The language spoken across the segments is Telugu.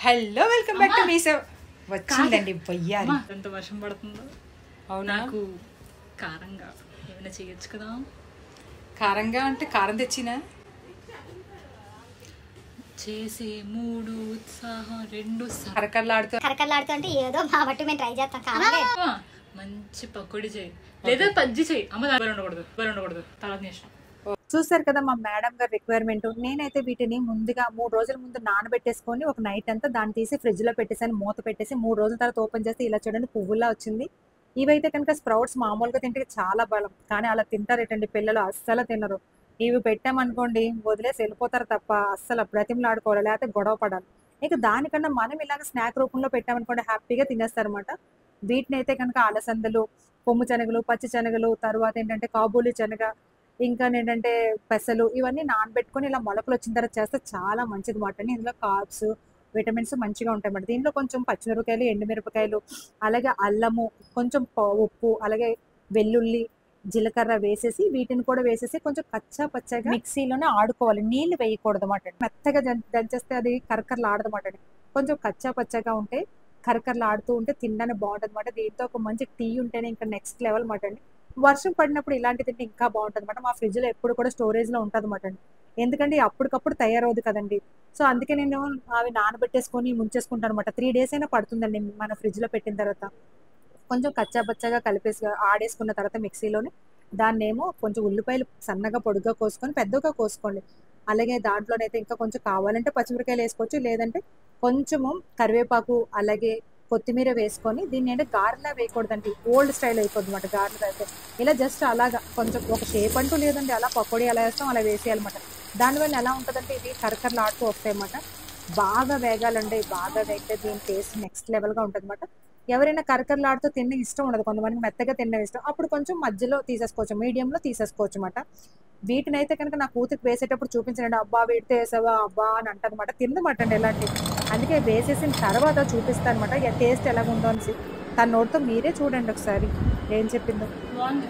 హలో వెల్కమ్ బ్యాక్ టు మీసో. వచ్చిందండి బొయ్యాలి. ఎంత వర్షం పడుతుందో. అవునా? నాకు కారంగా ఏమైనా చేయొచ్చు కదా. కారంగా అంటే కారం తెచ్చినా చేసి మూడు ఉత్సాహం రెండు కరకరలాడుతూ అంటే ఏదో మా బట్టి మేము ట్రై చేస్తాం కావాలి. మంచి పకోడీ చేయి లేదా బజ్జీ చేయి. అమ్మ ఉండకూడదు తర్వాత ఇష్టం. చూసారు కదా మా మేడం గారి రిక్వైర్మెంట్. నేనైతే వీటిని ముందుగా 3 రోజుల ముందు నానబెట్టేసుకొని ఒక నైట్ అంతా దాన్ని తీసి ఫ్రిడ్జ్ లో పెట్టేసాను, మూత పెట్టేసి 3 రోజుల తర్వాత ఓపెన్ చేస్తే ఇలా చూడండి పువ్వులా వచ్చింది. ఇవైతే కనుక స్ప్రౌట్స్ మామూలుగా తింటే చాలా బలం, కానీ అలా తింటారేటండి పిల్లలు, అస్సలు తినరు. ఇవి పెట్టామనుకోండి వదిలేసి వెళ్ళిపోతారు తప్ప అస్సలు బ్రతిమలాడుకోవాలి, లేకపోతే గొడవ పడాలి. ఇక దానికన్నా మనం ఇలాగ స్నాక్ రూపంలో పెట్టామనుకోండి హ్యాపీగా తినేస్తారనమాట. వీటిని అయితే కనుక అలసందలు, కొమ్ము శనగలు, పచ్చి శనగలు, తర్వాత ఏంటంటే కాబూలి శనగ, ఇంకా ఏంటంటే పెసలు, ఇవన్నీ నానబెట్టుకొని ఇలా మొలకలు వచ్చిన తర్వాత చేస్తే చాలా మంచిది మాట అండి. ఇందులో కార్బ్స్, విటమిన్స్ మంచిగా ఉంటాయి అన్నమాట. దీంట్లో కొంచెం పచ్చిమిరపకాయలు, ఎండుమిరపకాయలు, అలాగే అల్లము, కొంచెం ఉప్పు, అలాగే వెల్లుల్లి, జీలకర్ర వేసేసి వీటిని కూడా వేసేసి కొంచెం కచ్చా పచ్చగా మిక్సీలోనే ఆడుకోవాలి, నీళ్లు వేయకూడదు అన్నమాట. మెత్తగా దంచేస్తే అది కరకరలాడదు అన్నమాట. కొంచెం కచ్చా పచ్చగా ఉంటే కరకరలాడుతూ ఉంటే తినడానికి బాగుంటుంది అన్నమాట. దీంతో ఒక మంచి టీ ఉంటేనే ఇంకా నెక్స్ట్ లెవెల్ అన్నమాట అండి. వర్షం పడినప్పుడు ఇలాంటి తింటే ఇంకా బాగుంటుంది అనమాట. మా ఫ్రిడ్జ్ లో ఎప్పుడు కూడా స్టోరేజ్ లో ఉంటుంది అనమాట అండి. ఎందుకంటే అప్పటికప్పుడు తయారవుదు కదండి. సో అందుకే నేను అవి నానబెట్టేసుకొని ముంచేసుకుంటాను అనమాట. 3 days అయినా పడుతుందండి మన ఫ్రిడ్జ్ లో పెట్టిన తర్వాత. కొంచెం కచ్చాపచ్చాగా కలిపేసి ఆడేసుకున్న తర్వాత మిక్సీలోని దాన్నేమో కొంచెం ఉల్లిపాయలు సన్నగా పొడుగ్గా కోసుకొని పెద్దగా కోసుకోండి. అలాగే దాంట్లోనైతే ఇంకా కొంచెం కావాలంటే పచ్చిమిరకాయలు వేసుకోవచ్చు, లేదంటే కొంచెము కరివేపాకు, అలాగే కొత్తిమీర వేసుకొని దీన్ని అంటే గారెలా వేయకూడదండి, ఓల్డ్ స్టైల్ అయిపోద్ది అనమాట గారెలు అయితే. ఇలా జస్ట్ అలాగా కొంచెం ఒక షేప్ అంటూ లేదండి, అలా పకోడీ ఎలా వేస్తాం అలా వేసేయాలన్నమాట. దానివల్ల ఎలా ఉంటుందంటే ఇది కరకరలు ఆడుతూ వస్తాయి అన్నమాట. బాగా వేగాలండి, బాగా వేగితే దీని టేస్ట్ నెక్స్ట్ లెవెల్గా ఉంటుంది అనమాట. ఎవరైనా కరకరలాడుతూ తిన్న ఇష్టం ఉండదు, కొంతమందికి మెత్తగా తినడం ఇష్టం, అప్పుడు కొంచెం మధ్యలో తీసేసుకోవచ్చు, మీడియంలో తీసేసుకోవచ్చు అనమాట. వీటిని అయితే కనుక నా కూతురికి వేసేటప్పుడు చూపించండి, అబ్బా వీటితో వేసావా అబ్బా అని అంటదన్నమాట. తిందమాట అండి ఎలాంటి. అందుకే వేసేసిన తర్వాత చూపిస్తాను అనమాట టేస్ట్ ఎలాగుందో అనేసి. తన నోటితో మీరే చూడండి ఒకసారి ఏం చెప్పిందో. బాగుంది.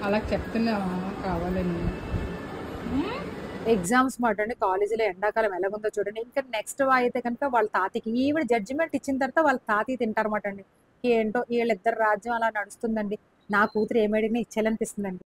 అలా చెప్తున్నావా కావాలని? ఎగ్జామ్స్ మాట అండి, కాలేజీలో ఎండాకాలం ఎలాగుందో చూడండి. ఇంకా నెక్స్ట్ అయితే కనుక వాళ్ళ తాతకి ఈవిడ జడ్జిమెంట్ ఇచ్చిన తర్వాత వాళ్ళ తాతయ్య తింటారన్నమాట అండి. ఏంటో వీళ్ళిద్దరు రాజ్యం అలా నడుస్తుందండి. నా కూతురు ఏమడిగినా ఇచ్చేయాలనిపిస్తుందండి.